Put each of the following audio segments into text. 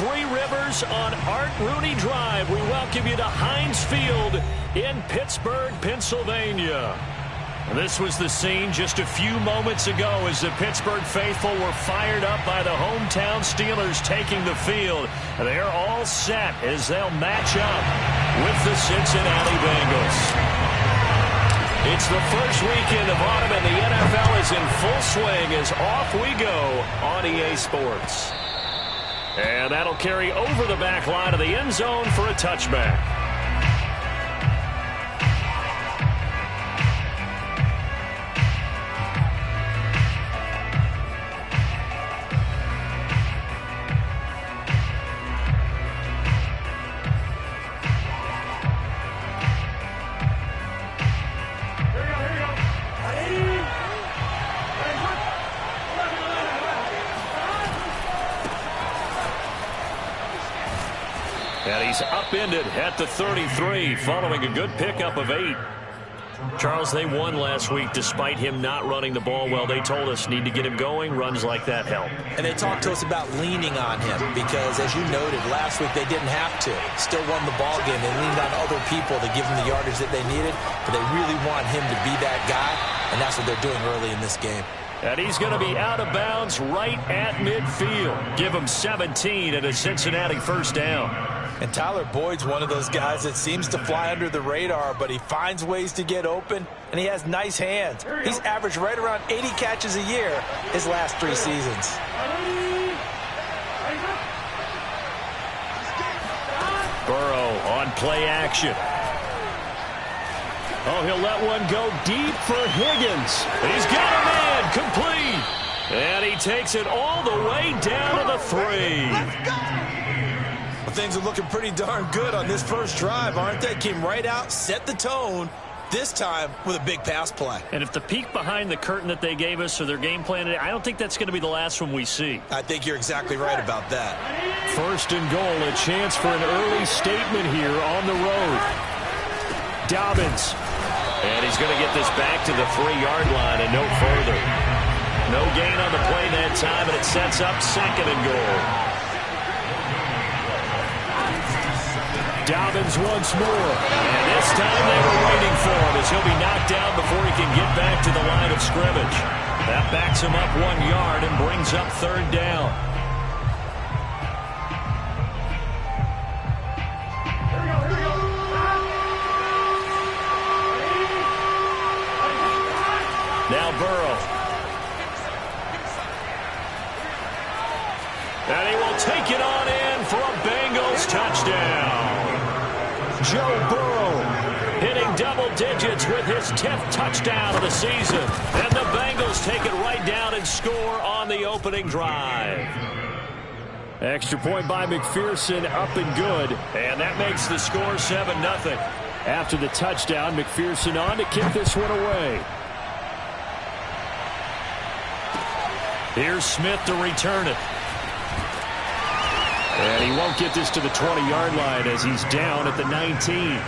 Three Rivers on Art Rooney Drive. We welcome you to Heinz Field in Pittsburgh, Pennsylvania. This was the scene just a few moments ago as the Pittsburgh faithful were fired up by the hometown Steelers taking the field. They're all set as they'll match up with the Cincinnati Bengals. It's the first weekend of autumn and the NFL is in full swing as off we go on EA Sports. And that'll carry over the back line of the end zone for a touchback. And he's upended at the 33 following a good pickup of 8. Charles, they won last week despite him not running the ball well. They told us need to get him going. Runs like that help. And they talked to us about leaning on him because, as you noted, last week they didn't have to. Still won the ball game. They leaned on other people to give them the yardage that they needed, but they really want him to be that guy, and that's what they're doing early in this game. And he's going to be out of bounds right at midfield. Give him 17 and a Cincinnati first down. And Tyler Boyd's one of those guys that seems to fly under the radar, but he finds ways to get open, and he has nice hands. He's averaged right around 80 catches a year his last 3 seasons. Burrow on play action. Oh, he'll let one go deep for Higgins. He's got a man complete. And he takes it all the way down to the 3. Let's go! Things are looking pretty darn good on this first drive, aren't they? Came right out, set the tone, this time with a big pass play. And if the peek behind the curtain that they gave us or their game plan, I don't think that's going to be the last one we see. I think you're exactly right about that. First and goal, a chance for an early statement here on the road. Dobbins. And he's going to get this back to the 3-yard line and no further. No gain on the play that time, and it sets up second and goal. Dobbins once more. And this time they were waiting for him as he'll be knocked down before he can get back to the line of scrimmage. That backs him up 1 yard and brings up third down. Now Burrow. And he will take it on in for a Bengals touchdown. Joe Burrow hitting double digits with his 10th touchdown of the season. And the Bengals take it right down and score on the opening drive. Extra point by McPherson, up and good. And that makes the score 7-0. After the touchdown, McPherson on to kick this one away. Here's Smith to return it. And he won't get this to the 20-yard line as he's down at the 19.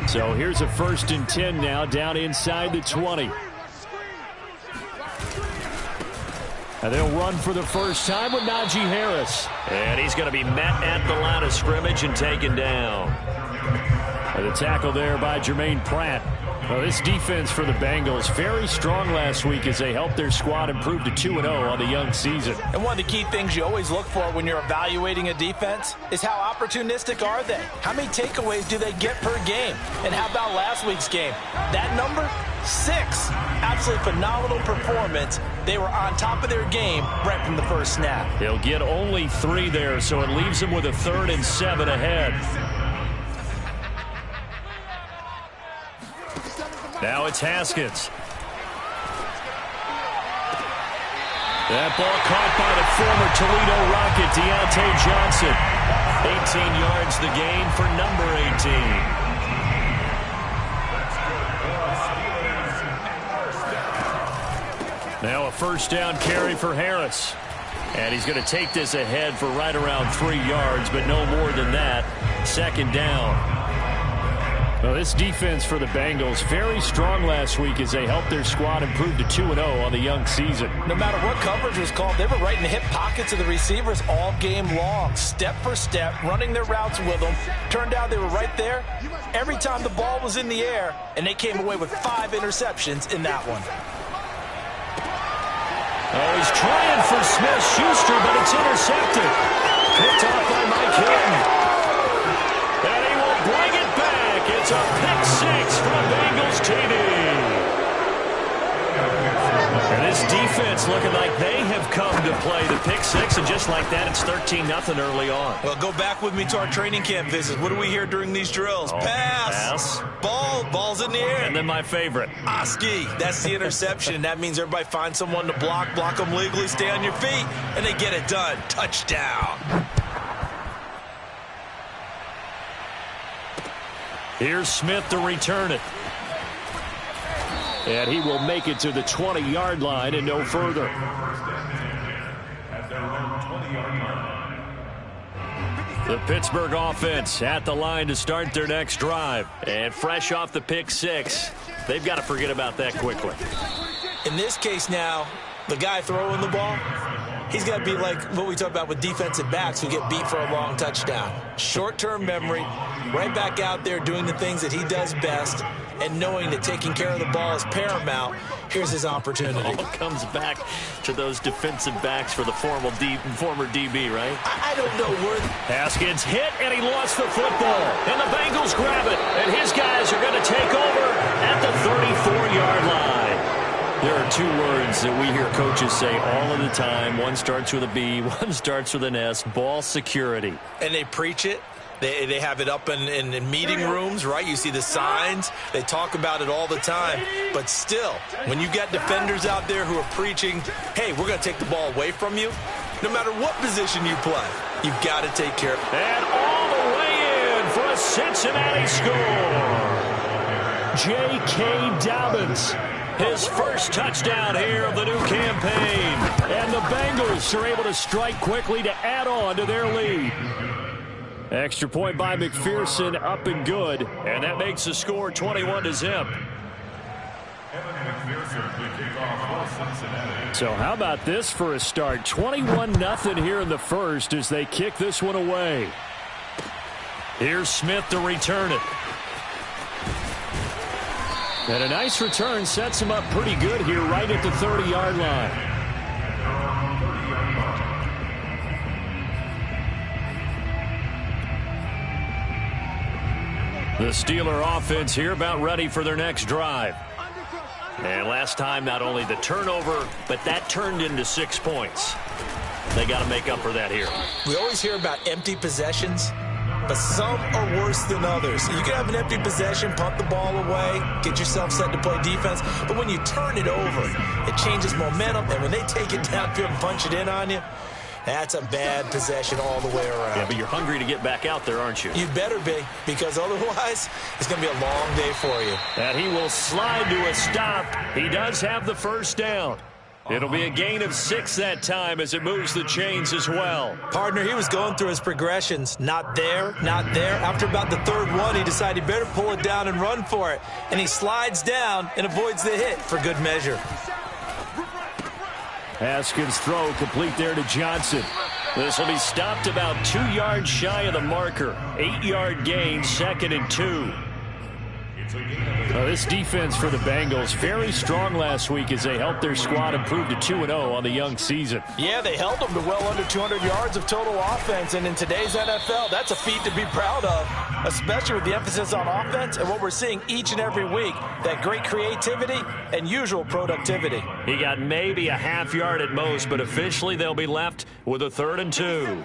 So here's a 1st and 10 now, down inside the 20. And they'll run for the first time with Najee Harris. And he's going to be met at the line of scrimmage and taken down. And the tackle there by Jermaine Pratt. Well, this defense for the Bengals, very strong last week as they helped their squad improve to 2-0 on the young season. And one of the key things you always look for when you're evaluating a defense is how opportunistic are they? How many takeaways do they get per game? And how about last week's game? That number? 6. Absolutely phenomenal performance. They were on top of their game right from the first snap. They'll get only 3 there, so it leaves them with a 3rd and 7 ahead. Now it's Haskins. That ball caught by the former Toledo Rocket, Deontay Johnson. 18 yards the gain for number 18. Now a first down carry for Harris. And he's going to take this ahead for right around 3 yards, but no more than that. Second down. Well, this defense for the Bengals, very strong last week as they helped their squad improve to 2-0 on the young season. No matter what coverage was called, they were right in the hip pockets of the receivers all game long, step for step, running their routes with them. Turned out they were right there every time the ball was in the air, and they came away with 5 interceptions in that one. Oh, he's trying for Smith-Schuster, but it's intercepted. Picked off by Mike Hilton. And he will bring it back. It's a pick 6 from Bengals TD. And this defense looking like they have come to play the pick 6, and just like that, it's 13-0 early on. Well, go back with me to our training camp visits. What do we hear during these drills? Oh, pass. Ball's in the air. And then my favorite. Oski, that's the interception. That means everybody finds someone to block them legally, stay on your feet, and they get it done. Touchdown. Here's Smith to return it. And he will make it to the 20-yard line and no further. The Pittsburgh offense at the line to start their next drive. And fresh off the pick 6, they've got to forget about that quickly. In this case now, the guy throwing the ball, he's got to be like what we talk about with defensive backs who get beat for a long touchdown. Short-term memory, right back out there doing the things that he does best, and knowing that taking care of the ball is paramount. Here's his opportunity. It all comes back to those defensive backs for the former DB, right? I don't know where. Haskins hit, and he lost the football. And the Bengals grab it, and his guys are going to take over at the 34-yard line. There are 2 words that we hear coaches say all of the time. One starts with a B, one starts with an S, ball security. And they preach it. They have it up in meeting rooms, right? You see the signs. They talk about it all the time. But still, when you got defenders out there who are preaching, hey, we're going to take the ball away from you, no matter what position you play, you've got to take care of it. And all the way in for a Cincinnati score. J.K. Dobbins. His first touchdown here of the new campaign. And the Bengals are able to strike quickly to add on to their lead. Extra point by McPherson, up and good. And that makes the score 21-0. So how about this for a start? 21-0 here in the first as they kick this one away. Here's Smith to return it. And a nice return sets him up pretty good here right at the 30-yard line. The Steeler offense here about ready for their next drive. And last time, not only the turnover, but that turned into 6 points. They got to make up for that here. We always hear about empty possessions, but some are worse than others. You can have an empty possession, punt the ball away, get yourself set to play defense, but when you turn it over, it changes momentum, and when they take it downfield and punch it in on you, that's a bad possession all the way around. Yeah, but you're hungry to get back out there, aren't you? You better be, because otherwise it's going to be a long day for you. And he will slide to a stop. He does have the first down. It'll be a gain of 6 that time as it moves the chains as well. Partner, he was going through his progressions. Not there, not there. After about the 3rd one, he decided he better pull it down and run for it. And he slides down and avoids the hit for good measure. Haskins' throw complete there to Johnson. This will be stopped about 2 yards shy of the marker. 8-yard gain, 2nd and 2. This defense for the Bengals, very strong last week as they helped their squad improve to 2-0 on the young season. Yeah, they held them to well under 200 yards of total offense, and in today's NFL, that's a feat to be proud of, especially with the emphasis on offense and what we're seeing each and every week, that great creativity and usual productivity. He got maybe a half yard at most, but officially they'll be left with a 3rd and 2.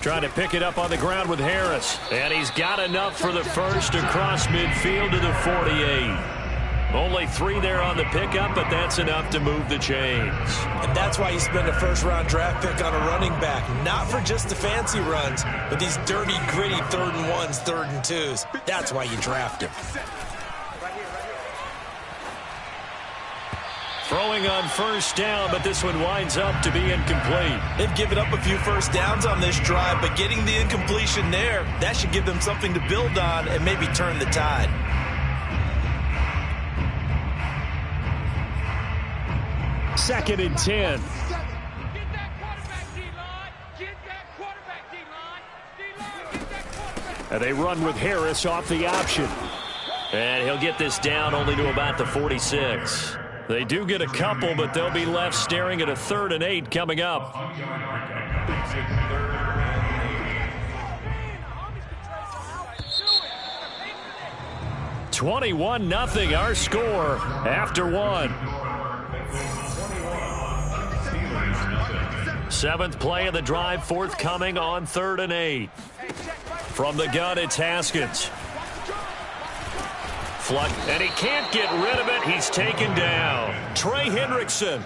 Trying to pick it up on the ground with Harris. And he's got enough for the first across midfield to the 48. Only 3 there on the pickup, but that's enough to move the chains. And that's why you spend a first-round draft pick on a running back. Not for just the fancy runs, but these dirty, gritty 3rd and 1s, 3rd and 2s. That's why you draft him. Throwing on first down, but this one winds up to be incomplete. They've given up a few first downs on this drive, but getting the incompletion there, that should give them something to build on and maybe turn the tide. Second and 10. And they run with Harris off the option. And he'll get this down only to about the 46. They do get a couple, but they'll be left staring at a 3rd and 8 coming up. (21-0) our score after 1. 7th play of the drive forthcoming on 3rd and 8. From the gun, it's Haskins. Fluck, and he can't get rid of it. He's taken down. Trey Hendrickson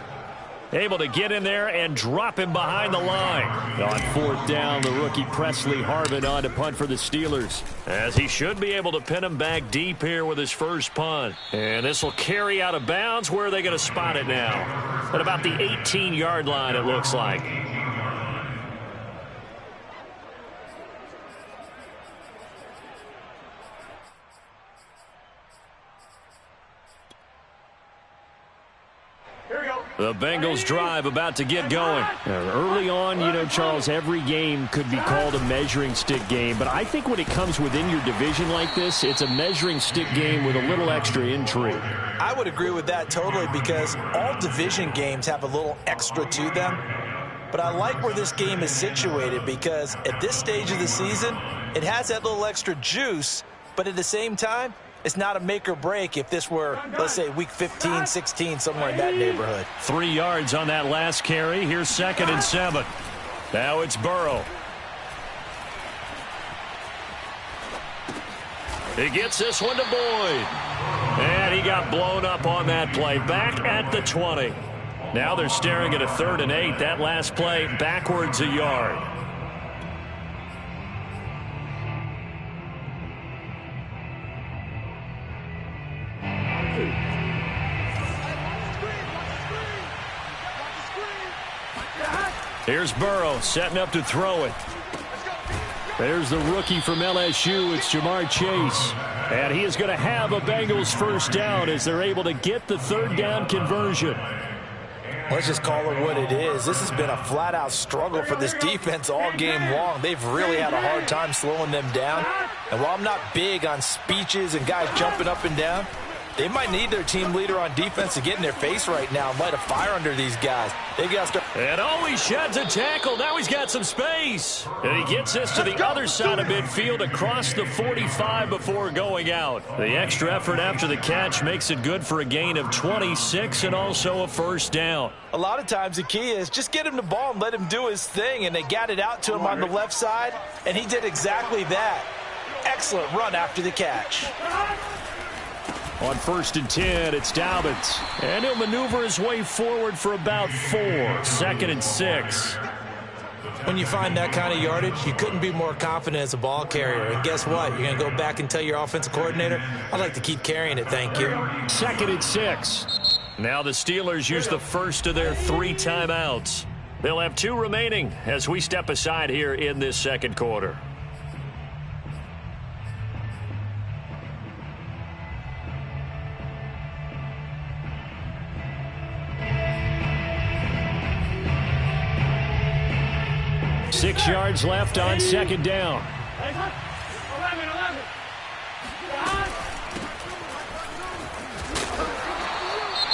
able to get in there and drop him behind the line. On 4th down, the rookie Presley Harvin on to punt for the Steelers, as he should be able to pin him back deep here with his first punt. And this will carry out of bounds. Where are they going to spot it now? At about the 18-yard line, it looks like. The Bengals drive about to get going. Early on, you know, Charles, every game could be called a measuring stick game. But I think when it comes within your division like this, it's a measuring stick game with a little extra intrigue. I would agree with that totally, because all division games have a little extra to them. But I like where this game is situated, because at this stage of the season, it has that little extra juice. But at the same time, it's not a make or break if this were, let's say, week 15, 16, somewhere in that neighborhood. 3 yards on that last carry. Here's 2nd and 7. Now it's Burrow. He gets this one to Boyd. And he got blown up on that play. Back at the 20. Now they're staring at a 3rd and 8. That last play backwards a yard. Here's Burrow setting up to throw it. There's the rookie from LSU. It's Jamar Chase. And he is going to have a Bengals first down as they're able to get the 3rd down conversion. Let's just call it what it is. This has been a flat-out struggle for this defense all game long. They've really had a hard time slowing them down. And while I'm not big on speeches and guys jumping up and down, they might need their team leader on defense to get in their face right now and light a fire under these guys. They got to. And he sheds a tackle. Now he's got some space. And he gets this to the other side of midfield across the 45 before going out. The extra effort after the catch makes it good for a gain of 26 and also a first down. A lot of times the key is just get him the ball and let him do his thing. And they got it out to him on the left side, and he did exactly that. Excellent run after the catch. On 1st and 10, it's Dobbins. And he'll maneuver his way forward for about 4. 2nd and 6. When you find that kind of yardage, you couldn't be more confident as a ball carrier. And guess what? You're going to go back and tell your offensive coordinator, I'd like to keep carrying it, thank you. 2nd and 6. Now the Steelers use the first of their 3 timeouts. They'll have 2 remaining as we step aside here in this second quarter. Six yards left on 2nd down.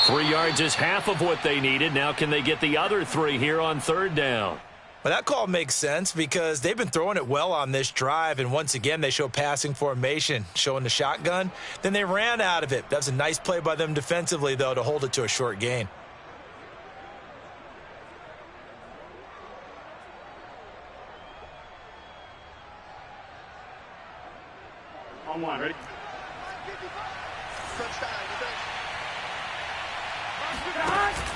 3 yards is half of what they needed. Now can they get the other 3 here on 3rd down? Well, that call makes sense because they've been throwing it well on this drive, and once again they show passing formation, showing the shotgun. Then they ran out of it. That's a nice play by them defensively, though, to hold it to a short gain. On 1, ready?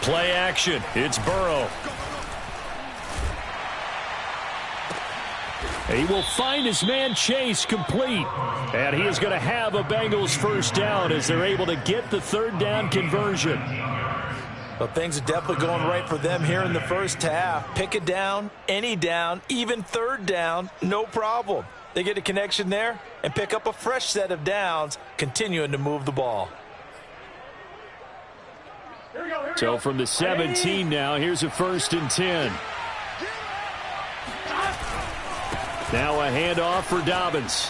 Play action. It's Burrow. He will find his man Chase complete. And he is going to have a Bengals first down as they're able to get the third down conversion. Well, things are definitely going right for them here in the first half. Pick it down, any down, even third down, no problem. They get a connection there and pick up a fresh set of downs, continuing to move the ball. So from the 17 now, here's a 1st and 10. Now a handoff for Dobbins.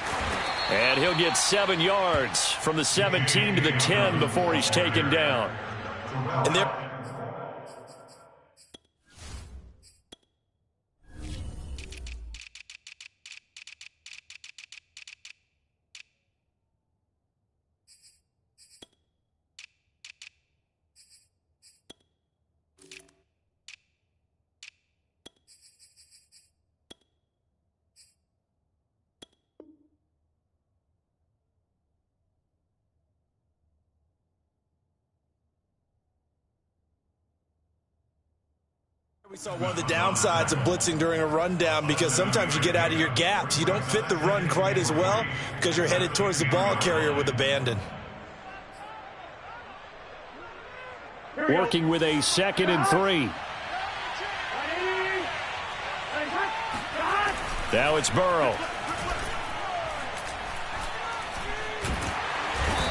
And he'll get 7 yards from the 17 to the 10 before he's taken down. And they're We saw one of the downsides of blitzing during a rundown because sometimes you get out of your gaps. You don't fit the run quite as well because you're headed towards the ball carrier with abandon. Working with a 2nd and 3. Now it's Burrow.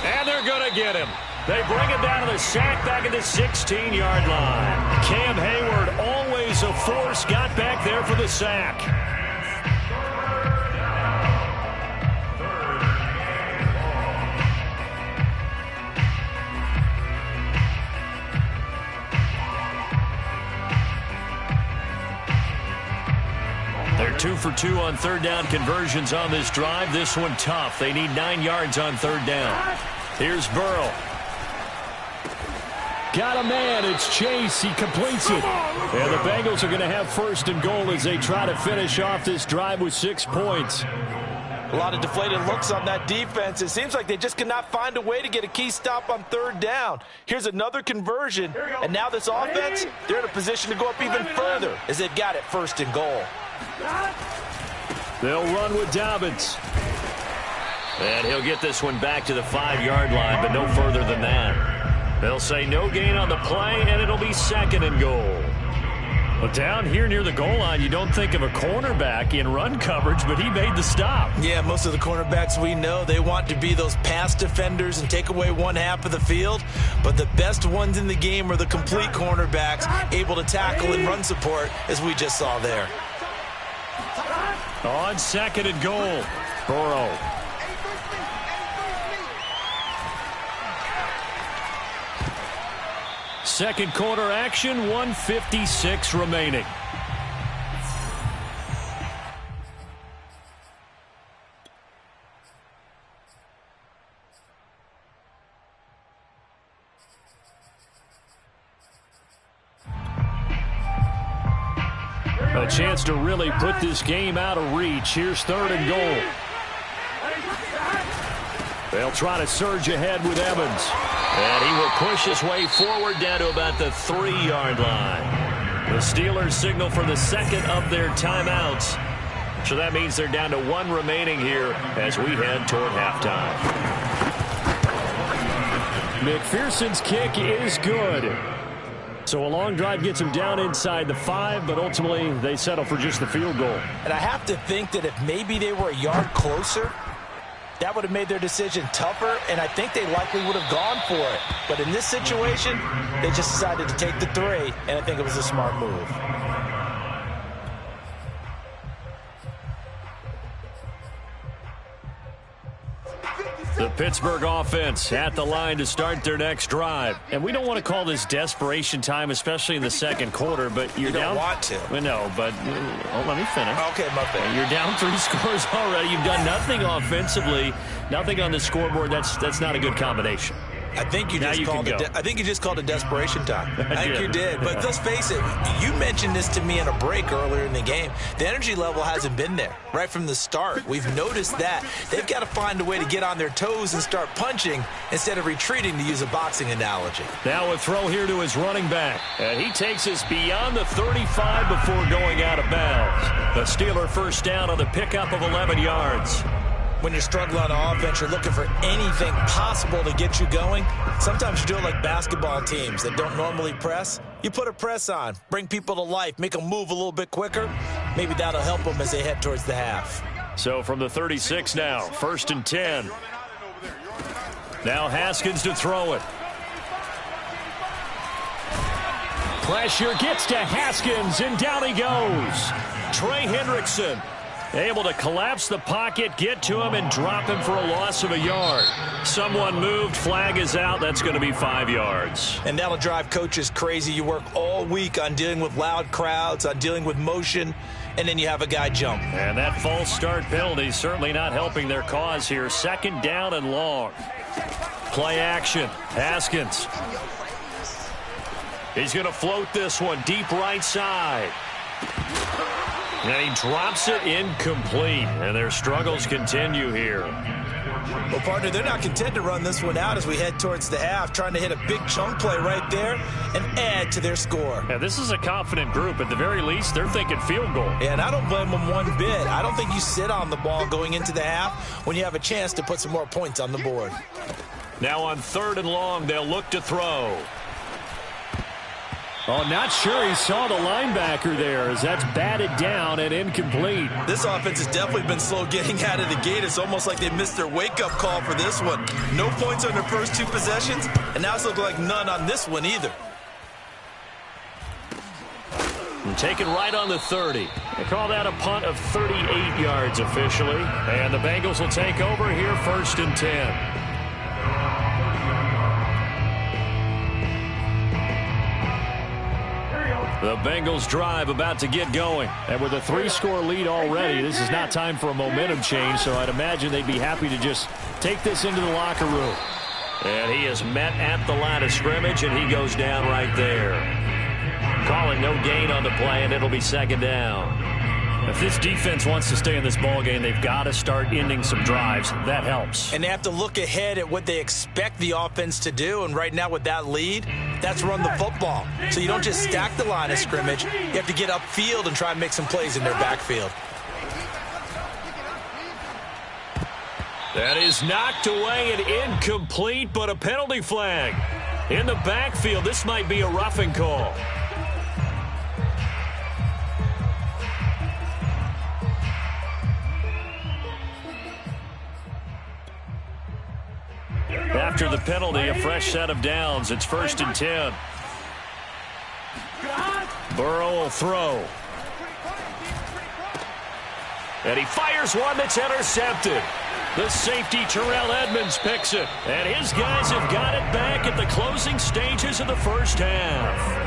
And they're going to get him. They bring it down to the sack back at the 16-yard line. Cam Hayward, always a force, got back there for the sack. They're 2 for 2 on third down conversions on this drive. This one tough. They need 9 yards on third down. Here's Burrow. Got a man. It's Chase. He completes it. And the Bengals are going to have 1st and goal as they try to finish off this drive with 6 points. A lot of deflated looks on that defense. It seems like they just cannot find a way to get a key stop on third down. Here's another conversion. And now this offense, they're in a position to go up even further as they've got it 1st and goal. They'll run with Dobbins. And he'll get this one back to the 5-yard line, but no further than that. They'll say no gain on the play, and it'll be 2nd and goal. But down here near the goal line, you don't think of a cornerback in run coverage, but he made the stop. Yeah, most of the cornerbacks we know, they want to be those pass defenders and take away one half of the field. But the best ones in the game are the complete cornerbacks, able to tackle and run support, as we just saw there. On 2nd and goal, Burrow. Second quarter action, 1:56 remaining. A chance to really put this game out of reach. Here's 3rd and goal. They'll try to surge ahead with Evans. And he will push his way forward down to about the 3-yard line. The Steelers signal for the 2nd of their timeouts. So that means they're down to 1 remaining here as we head toward halftime. McPherson's kick is good. So a long drive gets them down inside the 5, but ultimately they settle for just the field goal. And I have to think that if maybe they were a yard closer, that would have made their decision tougher, and I think they likely would have gone for it. But in this situation, they just decided to take the 3, and I think it was a smart move. The Pittsburgh offense at the line to start their next drive. And we don't want to call this desperation time, especially in the second quarter, but you're down. You don't want to. Well, no, but let me finish. Okay, my bad. You're down 3 scores already. You've done nothing offensively, nothing on the scoreboard. That's not a good combination. I think you just called it desperation time. I think you did. But let's face it, you mentioned this to me in a break earlier in the game. The energy level hasn't been there right from the start. We've noticed that. They've got to find a way to get on their toes and start punching instead of retreating, to use a boxing analogy. Now a throw here to his running back. And he takes us beyond the 35 before going out of bounds. The Steeler first down on the pickup of 11 yards. When you're struggling on offense, you're looking for anything possible to get you going. Sometimes you do it like basketball teams that don't normally press. You put a press on, bring people to life, make them move a little bit quicker. Maybe that'll help them as they head towards the half. So from the 36 now, 1st and 10. Now Haskins to throw it. Pressure gets to Haskins, and down he goes. Trey Hendrickson able to collapse the pocket, get to him, and drop him for a loss of a yard. Someone moved, flag is out. That's going to be 5 yards. And that'll drive coaches crazy. You work all week on dealing with loud crowds, on dealing with motion, and then you have a guy jump. And that false start penalty certainly not helping their cause here. 2nd down and long. Play action. Haskins. He's going to float this one deep right side. And he drops it incomplete. And their struggles continue here. Well, partner, they're not content to run this one out as we head towards the half, trying to hit a big chunk play right there and add to their score. Yeah, this is a confident group. At the very least, they're thinking field goal. Yeah, and I don't blame them one bit. I don't think you sit on the ball going into the half when you have a chance to put some more points on the board. Now on 3rd and long, they'll look to throw. Oh, not sure he saw the linebacker there as that's batted down and incomplete. This offense has definitely been slow getting out of the gate. It's almost like they missed their wake-up call for this one. No points on their first 2 possessions, and now it's looking like none on this one either. And taken right on the 30. They call that a punt of 38 yards officially. And the Bengals will take over here 1st and 10. The Bengals drive about to get going. And with a 3-score lead already, this is not time for a momentum change, so I'd imagine they'd be happy to just take this into the locker room. And he is met at the line of scrimmage, and he goes down right there. Calling no gain on the play, and it'll be 2nd down. If this defense wants to stay in this ballgame, they've got to start ending some drives. That helps. And they have to look ahead at what they expect the offense to do. And right now with that lead, that's run the football. So you don't just stack the line of scrimmage. You have to get upfield and try and make some plays in their backfield. That is knocked away and incomplete, but a penalty flag. In the backfield, this might be a roughing call. After the penalty, a fresh set of downs. It's 1st and 10. Burrow will throw. And he fires one that's intercepted. The safety, Terrell Edmonds, picks it. And his guys have got it back at the closing stages of the first half.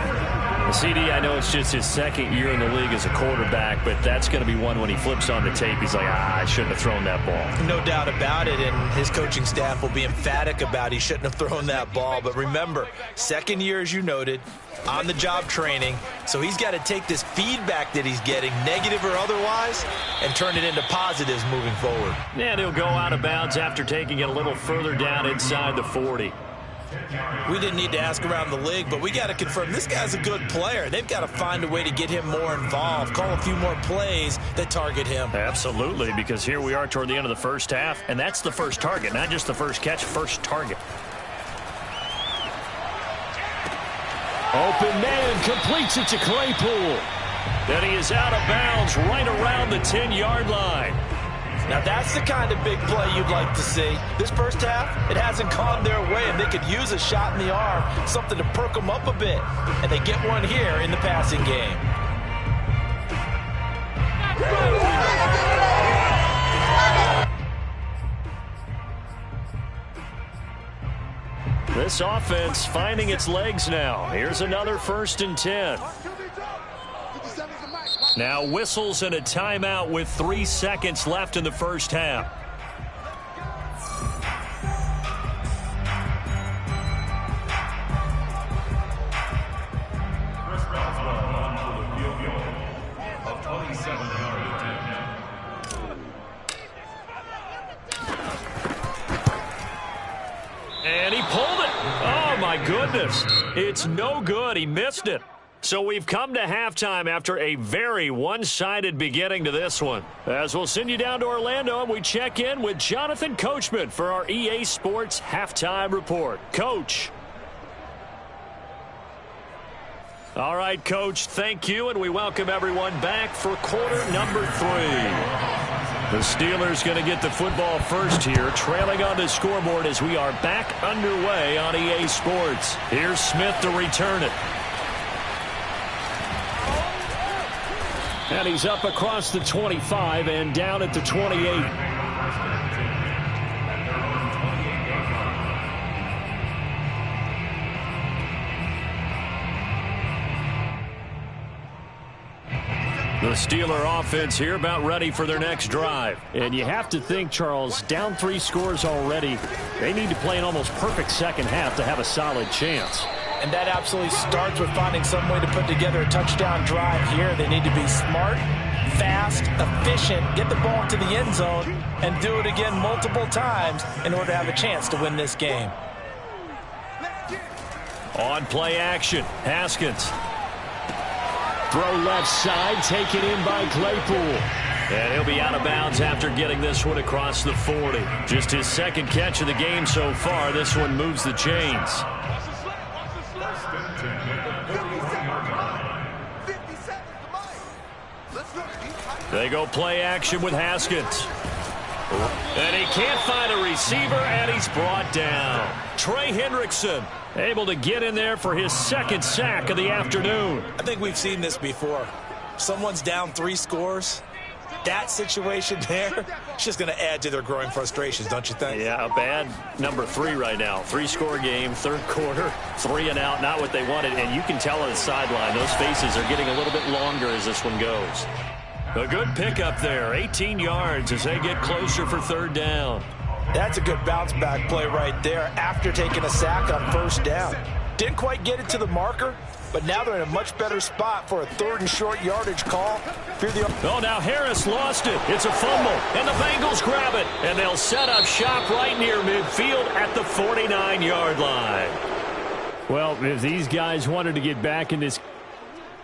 CD, I know it's just his 2nd year in the league as a quarterback, but that's going to be one when he flips on the tape. He's like, I shouldn't have thrown that ball. No doubt about it, and his coaching staff will be emphatic about he shouldn't have thrown that ball. But remember, 2nd year, as you noted, on-the-job training, so he's got to take this feedback that he's getting, negative or otherwise, and turn it into positives moving forward. And he'll go out of bounds after taking it a little further down inside the 40. We didn't need to ask around the league, but we got to confirm this guy's a good player. They've got to find a way to get him more involved, call a few more plays that target him. Absolutely, because here we are toward the end of the first half, and that's the first target, not just the first catch, first target. Open man completes it to Claypool. Then he is out of bounds right around the 10-yard line. Now that's the kind of big play you'd like to see. This first half, it hasn't gone their way, and they could use a shot in the arm, something to perk them up a bit. And they get one here in the passing game. This offense finding its legs now. Here's another 1st and 10. Now whistles and a timeout with 3 seconds left in the first half. my goodness. It's no good. He missed it. So we've come to halftime after a very one-sided beginning to this one. As we'll send you down to Orlando, and we check in with Jonathan Coachman for our EA Sports Halftime Report. Coach. All right, Coach, thank you, and we welcome everyone back for quarter number 3. The Steelers going to get the football first here, trailing on the scoreboard as we are back underway on EA Sports. Here's Smith to return it. And he's up across the 25 and down at the 28. The Steeler offense here about ready for their next drive. And you have to think, Charles, down 3 scores already. They need to play an almost perfect second half to have a solid chance. And that absolutely starts with finding some way to put together a touchdown drive here. They need to be smart, fast, efficient, get the ball into the end zone, and do it again multiple times in order to have a chance to win this game. On play action, Haskins. Throw left side, taken in by Claypool. And he'll be out of bounds after getting this one across the 40. Just his second catch of the game so far. This one moves the chains. They go play action with Haskins. And he can't find a receiver, and he's brought down. Trey Hendrickson able to get in there for his second sack of the afternoon. I think we've seen this before. Someone's down 3 scores. That situation there, it's just going to add to their growing frustrations, don't you think? Yeah, a bad number 3 right now. 3-score game, third quarter, 3 and out, not what they wanted. And you can tell on the sideline, those faces are getting a little bit longer as this one goes. A good pickup there, 18 yards as they get closer for third down. That's a good bounce-back play right there after taking a sack on first down. Didn't quite get it to the marker, but now they're in a much better spot for a 3rd and short yardage call. Oh, now Harris lost it. It's a fumble, and the Bengals grab it. And they'll set up shop right near midfield at the 49-yard line. Well, if these guys wanted to get back in this...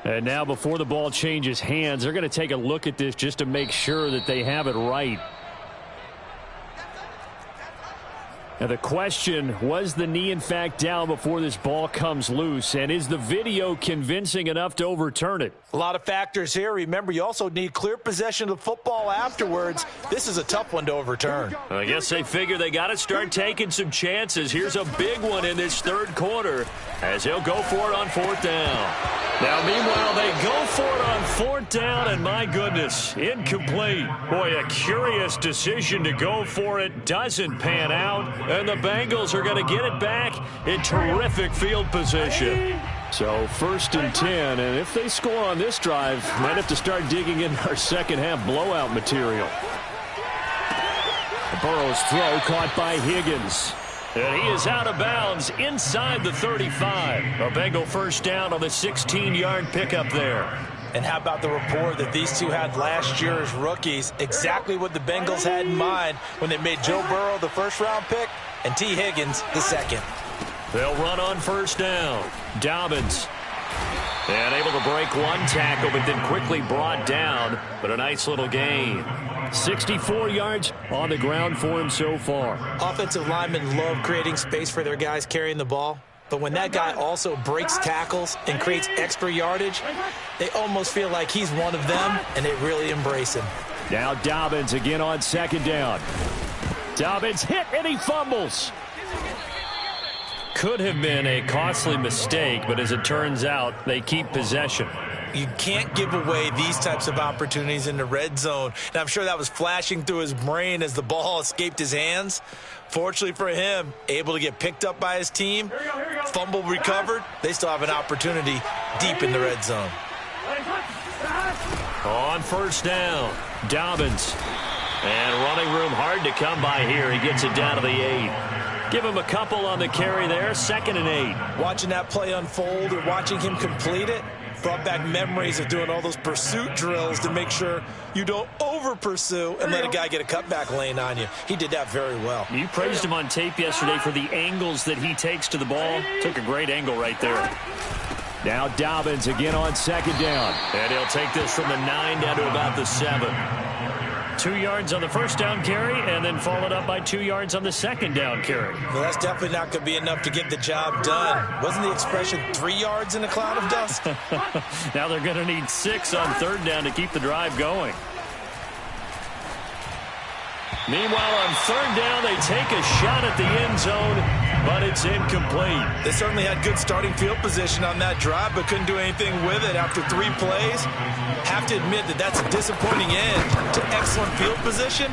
And now before the ball changes hands, they're going to take a look at this just to make sure that they have it right. Now the question, was the knee in fact down before this ball comes loose? And is the video convincing enough to overturn it? A lot of factors here. Remember, you also need clear possession of the football afterwards. This is a tough one to overturn. I guess they figure they got to start taking some chances. Here's a big one in this third quarter as he'll go for it on 4th down. Now, meanwhile, they go for it on 4th down, and my goodness, incomplete. Boy, a curious decision to go for it. Doesn't pan out, and the Bengals are going to get it back in terrific field position. So 1st and 10, and if they score on this drive, might have to start digging in our second half blowout material. Burrow's throw caught by Higgins. And he is out of bounds inside the 35. A Bengal first down on the 16-yard pickup there. And how about the rapport that these two had last year as rookies? Exactly what the Bengals had in mind when they made Joe Burrow the first-round pick and T. Higgins the second. They'll run on first down. Dobbins. And able to break one tackle, but then quickly brought down. But a nice little gain. 64 yards on the ground for him so far. Offensive linemen love creating space for their guys carrying the ball. But when that guy also breaks tackles and creates extra yardage, they almost feel like he's one of them, and they really embrace him. Now Dobbins again on second down. Dobbins hit, and he fumbles. Could have been a costly mistake, but as it turns out, they keep possession. You can't give away these types of opportunities in the red zone. And I'm sure that was flashing through his brain as the ball escaped his hands. Fortunately for him, able to get picked up by his team, fumble recovered. They still have an opportunity deep in the red zone. On first down, Dobbins. And running room hard to come by here. He gets it down to the 8. Give him a couple on the carry there, 2nd and 8. Watching that play unfold or watching him complete it, Brought back memories of doing all those pursuit drills to make sure you don't over-pursue and let a guy get a cutback lane on you. He did that very well. You praised him on tape yesterday for the angles that he takes to the ball. Took a great angle right there. Now Dobbins again on second down. And he'll take this from the 9 down to about the 7. 2 yards on the first down carry, and then followed up by 2 yards on the second down carry. Well, that's definitely not going to be enough to get the job done. Wasn't the expression 3 yards in a cloud of dust? Now they're going to need 6 on third down to keep the drive going. Meanwhile, on third down, they take a shot at the end zone, but it's incomplete. They certainly had good starting field position on that drive, but couldn't do anything with it after 3 plays. Have to admit that that's a disappointing end to excellent field position.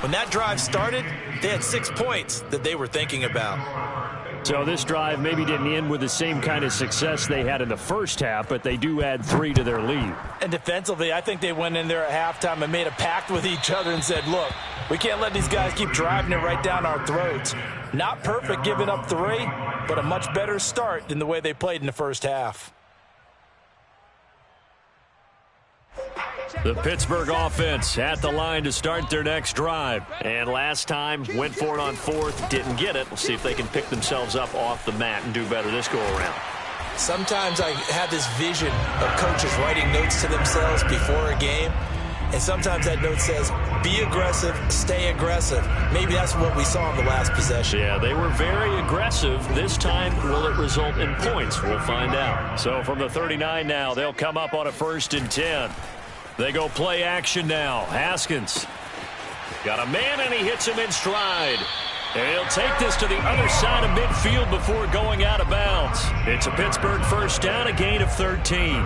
When that drive started, they had 6 points that they were thinking about. So this drive maybe didn't end with the same kind of success they had in the first half, but they do add 3 to their lead. And defensively, I think they went in there at halftime and made a pact with each other and said, look, we can't let these guys keep driving it right down our throats. Not perfect giving up 3, but a much better start than the way they played in the first half. The Pittsburgh offense at the line to start their next drive. And last time, went for it on 4th, didn't get it. We'll see if they can pick themselves up off the mat and do better this go-around. Sometimes I have this vision of coaches writing notes to themselves before a game. And sometimes that note says, be aggressive, stay aggressive. Maybe that's what we saw in the last possession. Yeah, they were very aggressive. This time, will it result in points? We'll find out. So from the 39 now, they'll come up on a 1st and 10. They go play action now. Haskins got a man, and he hits him in stride. And he'll take this to the other side of midfield before going out of bounds. It's a Pittsburgh first down, a gain of 13.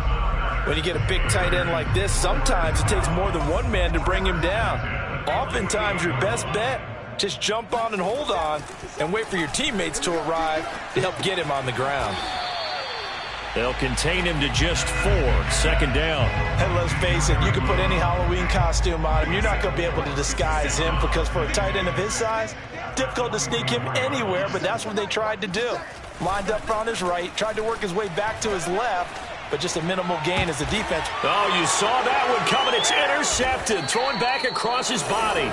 When you get a big tight end like this, sometimes it takes more than one man to bring him down. Oftentimes, your best bet, just jump on and hold on and wait for your teammates to arrive to help get him on the ground. They'll contain him to just 4. Second down. And let's face it, you can put any Halloween costume on him. You're not going to be able to disguise him because for a tight end of his size, difficult to sneak him anywhere, but that's what they tried to do. Lined up on his right, tried to work his way back to his left, but just a minimal gain as the defense. Oh, you saw that one coming. It's intercepted. Thrown back across his body.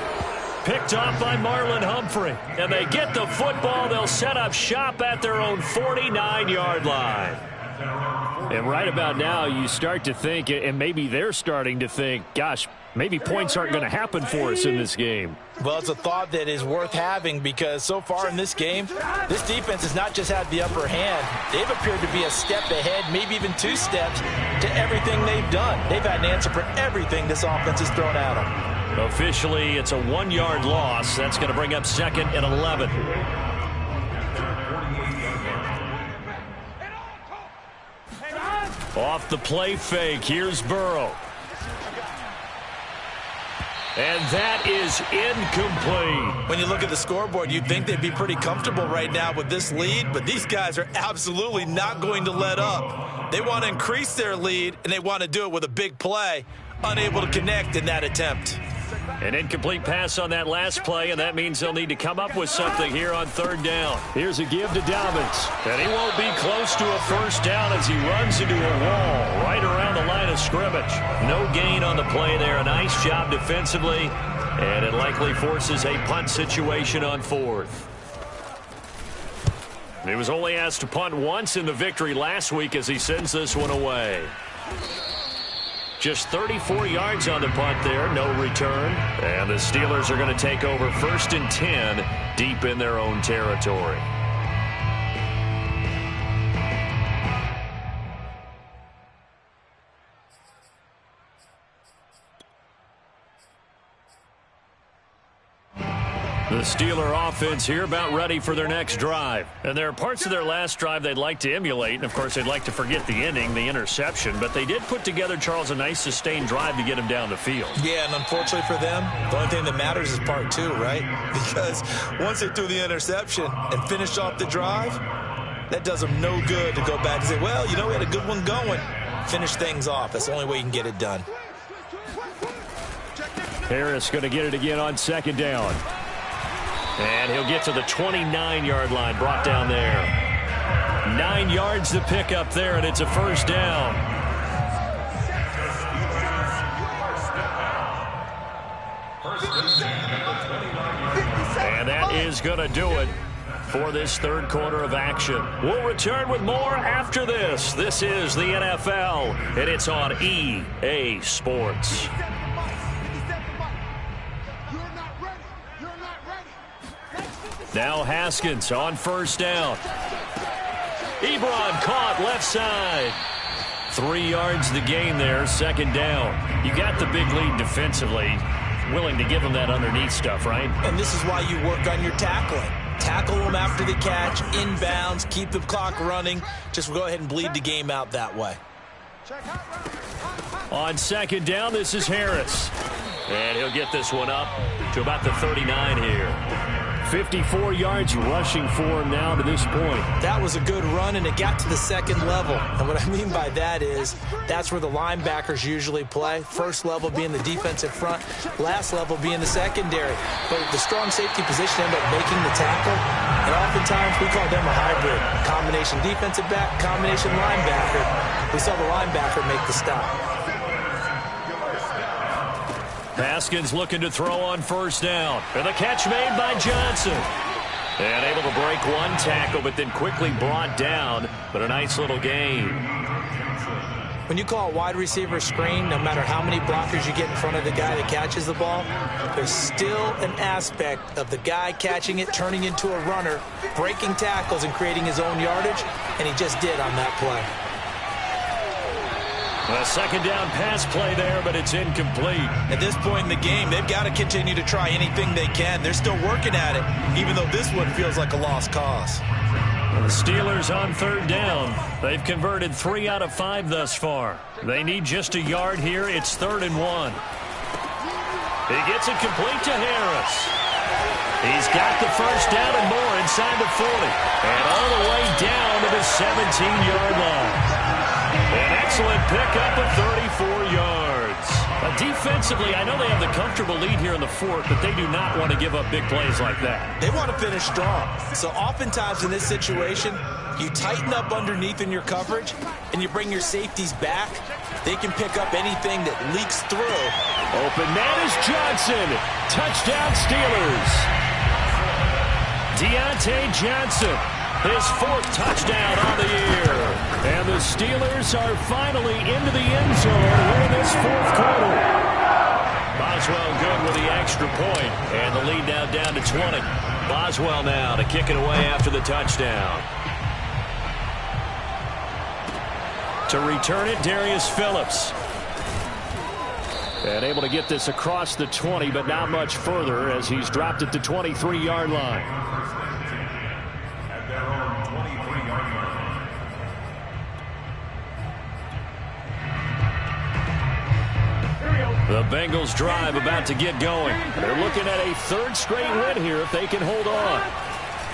Picked off by Marlon Humphrey. And they get the football. They'll set up shop at their own 49-yard line. And right about now, you start to think, and maybe they're starting to think, gosh, maybe points aren't going to happen for us in this game. Well, it's a thought that is worth having because so far in this game, this defense has not just had the upper hand. They've appeared to be a step ahead, maybe even 2 steps to everything they've done. They've had an answer for everything this offense has thrown at them. Officially, it's a 1-yard loss. That's going to bring up 2nd and 11. Off the play fake, here's Burrow. And that is incomplete. When you look at the scoreboard, you'd think they'd be pretty comfortable right now with this lead, but these guys are absolutely not going to let up. They want to increase their lead, and they want to do it with a big play. Unable to connect in that attempt. An incomplete pass on that last play, and that means they'll need to come up with something here on third down. Here's a give to Dobbins, and he won't be close to a first down as he runs into a wall right around the line of scrimmage. No gain on the play there. A nice job defensively, and it likely forces a punt situation on 4th. He was only asked to punt once in the victory last week as he sends this one away. Just 34 yards on the punt there, no return. And the Steelers are going to take over 1st and 10 deep in their own territory. The Steeler offense here about ready for their next drive. And there are parts of their last drive they'd like to emulate. And, of course, they'd like to forget the ending, the interception. But they did put together, Charles, a nice sustained drive to get him down the field. Yeah, and unfortunately for them, the only thing that matters is part 2, right? Because once they threw the interception and finished off the drive, that does them no good to go back and say, well, you know, we had a good one going. Finish things off. That's the only way you can get it done. Harris going to get it again on 2nd down. And he'll get to the 29-yard line, brought down there. 9 yards to pick up there, and it's a first down. And that is going to do it for this third quarter of action. We'll return with more after this. This is the NFL, and it's on EA Sports. Now Haskins on first down. Ebron caught left side. 3 yards the gain there, second down. You got the big lead defensively. Willing to give them that underneath stuff, right? And this is why you work on your tackling. Tackle them after the catch, inbounds, keep the clock running. Just go ahead and bleed the game out that way. On second down, this is Harris. And he'll get this one up to about the 39 here. 54 yards rushing for him now to this point. That was a good run, and it got to the second level. And what I mean by that is that's where the linebackers usually play. First level being the defensive front, last level being the secondary. But the strong safety position ended up making the tackle, and oftentimes we call them a hybrid. Combination defensive back, combination linebacker. We saw the linebacker make the stop. Haskins looking to throw on first down. And the catch made by Johnson. And able to break one tackle, but then quickly brought down. But a nice little gain. When you call a wide receiver screen, no matter how many blockers you get in front of the guy that catches the ball, there's still an aspect of the guy catching it, turning into a runner, breaking tackles and creating his own yardage, and he just did on that play. A second down pass play there, but it's incomplete. At this point in the game, they've got to continue to try anything they can. They're still working at it, even though this one feels like a lost cause. The Steelers on third down. They've converted 3 out of 5 thus far. They need just a yard here. It's 3rd and 1. He gets it complete to Harris. He's got the first down and more inside the 40. And all the way down to the 17-yard line. An excellent pickup of 34 yards. Defensively, I know they have the comfortable lead here in the fourth, but they do not want to give up big plays like that. They want to finish strong. So oftentimes in this situation, you tighten up underneath in your coverage, and you bring your safeties back. They can pick up anything that leaks through. Open man is Johnson. Touchdown Steelers. Deontay Johnson. His 4th touchdown on the year. And the Steelers are finally into the end zone here in this 4th quarter. Boswell good with the extra point. And the lead now down to 20. Boswell now to kick it away after the touchdown. To return it, Darius Phillips. And able to get this across the 20, but not much further as he's dropped it to 23-yard line. The Bengals drive about to get going. They're looking at a 3rd straight win here if they can hold on.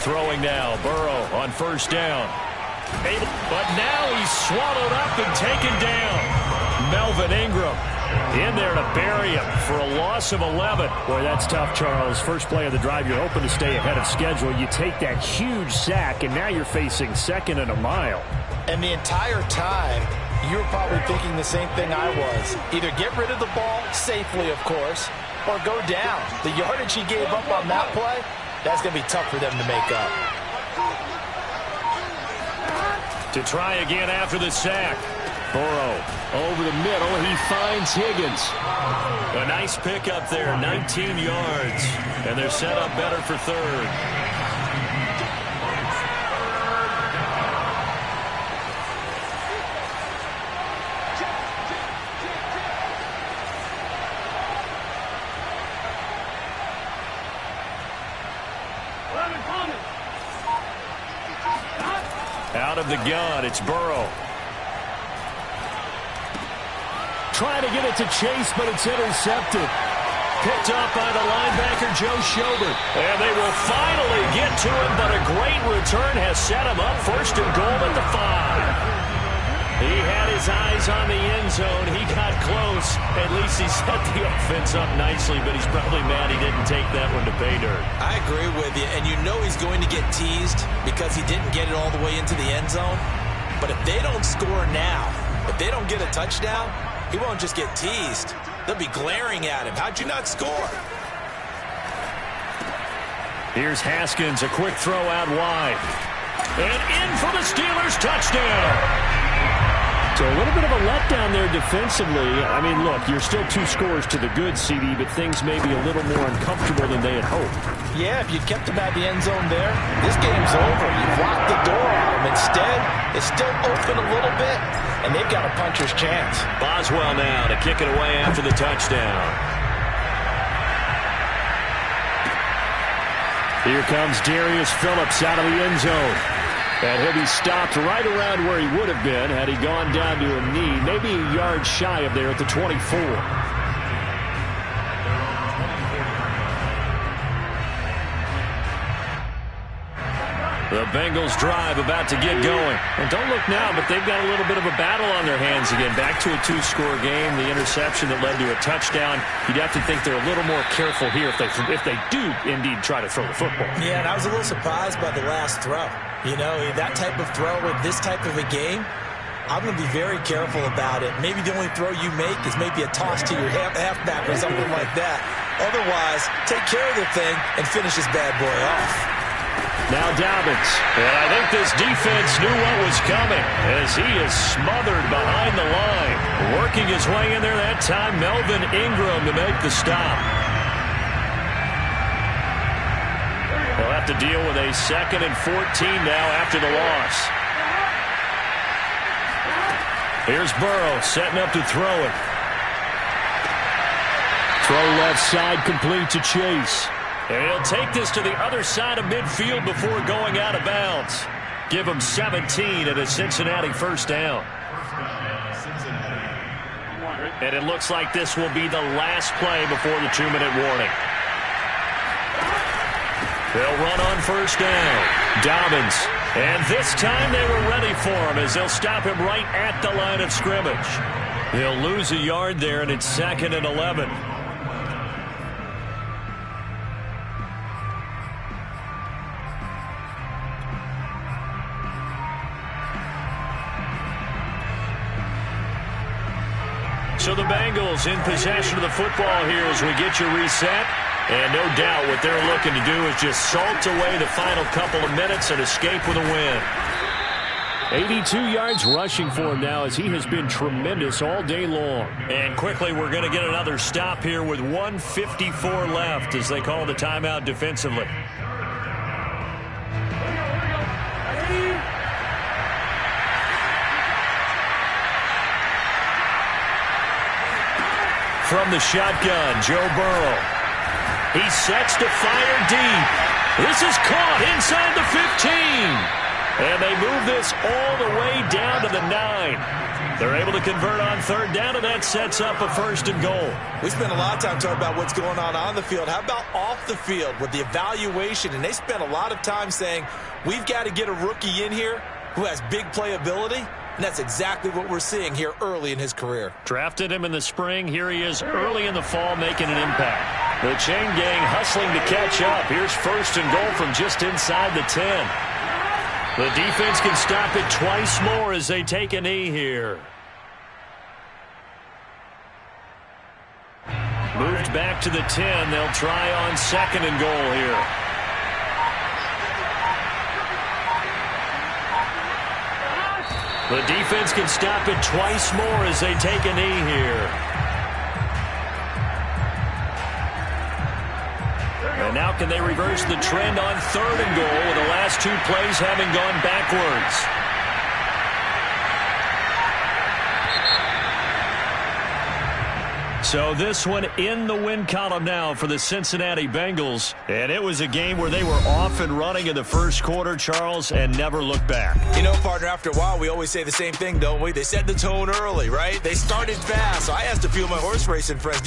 Throwing now, Burrow on first down. But now he's swallowed up and taken down. Melvin Ingram in there to bury him for a loss of 11. Boy, that's tough, Charles. First play of the drive, you're hoping to stay ahead of schedule. You take that huge sack, and now you're facing 2nd and a mile. And the entire time, you were probably thinking the same thing I was. Either get rid of the ball, safely of course, or go down. The yardage he gave up on that play, that's going to be tough for them to make up. To try again after the sack. Burrow over the middle. He finds Higgins. A nice pickup there, 19 yards. And they're set up better for 3rd. Out of the gun, it's Burrow. Trying to get it to Chase, but it's intercepted. Picked up by the linebacker, Joe Schobert. And they will finally get to him, but a great return has set him up 1st and goal at the 5. He had his eyes on the end zone. He got close. At least he set the offense up nicely, but he's probably mad he didn't take that one to pay dirt. I agree with you, and you know he's going to get teased because he didn't get it all the way into the end zone. But if they don't score now, if they don't get a touchdown, he won't just get teased. They'll be glaring at him. How'd you not score? Here's Haskins, a quick throw out wide. And in for the Steelers touchdown. So a little bit of a letdown there defensively. I mean, look, you're still 2 scores to the good, CD, but things may be a little more uncomfortable than they had hoped. Yeah, if you'd kept them at the end zone there, this game's over. You've locked the door on them. Instead, it's still open a little bit, and they've got a puncher's chance. Boswell now to kick it away after the touchdown. Here comes Darius Phillips out of the end zone. And he'll be stopped right around where he would have been had he gone down to a knee, maybe a yard shy of there at the 24. The Bengals drive about to get going. And don't look now, but they've got a little bit of a battle on their hands again. Back to a 2-score game, the interception that led to a touchdown. You'd have to think they're a little more careful here if they do indeed try to throw the football. Yeah, and I was a little surprised by the last throw. You know, that type of throw with this type of a game, I'm going to be very careful about it. Maybe the only throw you make is maybe a toss to your halfback or something like that. Otherwise, take care of the thing and finish this bad boy off. Now Dobbins. And I think this defense knew what was coming as he is smothered behind the line. Working his way in there that time, Melvin Ingram to make the stop. They'll have to deal with a 2nd and 14 now after the loss. Here's Burrow setting up to throw it. Throw left side complete to Chase. And he'll take this to the other side of midfield before going out of bounds. Give him 17 at a Cincinnati first down. And it looks like this will be the last play before the 2-minute warning. They'll run on first down. Dobbins. And this time they were ready for him as they'll stop him right at the line of scrimmage. They'll lose a yard there, and it's 2nd and 11. So the Bengals in possession of the football here as we get you reset. And no doubt what they're looking to do is just salt away the final couple of minutes and escape with a win. 82 yards rushing for him now as he has been tremendous all day long. And quickly we're going to get another stop here with 1:54 left as they call the timeout defensively. From the shotgun, Joe Burrow. He sets to fire deep. This is caught inside the 15. And they move this all the way down to the 9. They're able to convert on 3rd down, and that sets up a 1st and goal. We spent a lot of time talking about what's going on the field. How about off the field with the evaluation? And they spent a lot of time saying, we've got to get a rookie in here who has big playability. And that's exactly what we're seeing here early in his career. Drafted him in the spring. Here he is early in the fall making an impact. The chain gang hustling to catch up. Here's 1st and goal from just inside the 10. The defense can stop it twice more as they take a knee here. Moved back to the 10. They'll try on 2nd and goal here. The defense can stop it twice more as they take a knee here. And now can they reverse the trend on 3rd and goal with the last 2 plays having gone backwards? So this one in the win column now for the Cincinnati Bengals. And it was a game where they were off and running in the first quarter, Charles, and never looked back. You know, partner, after a while, we always say the same thing, don't we? They set the tone early, right? They started fast. So I asked a few of my horse racing friends,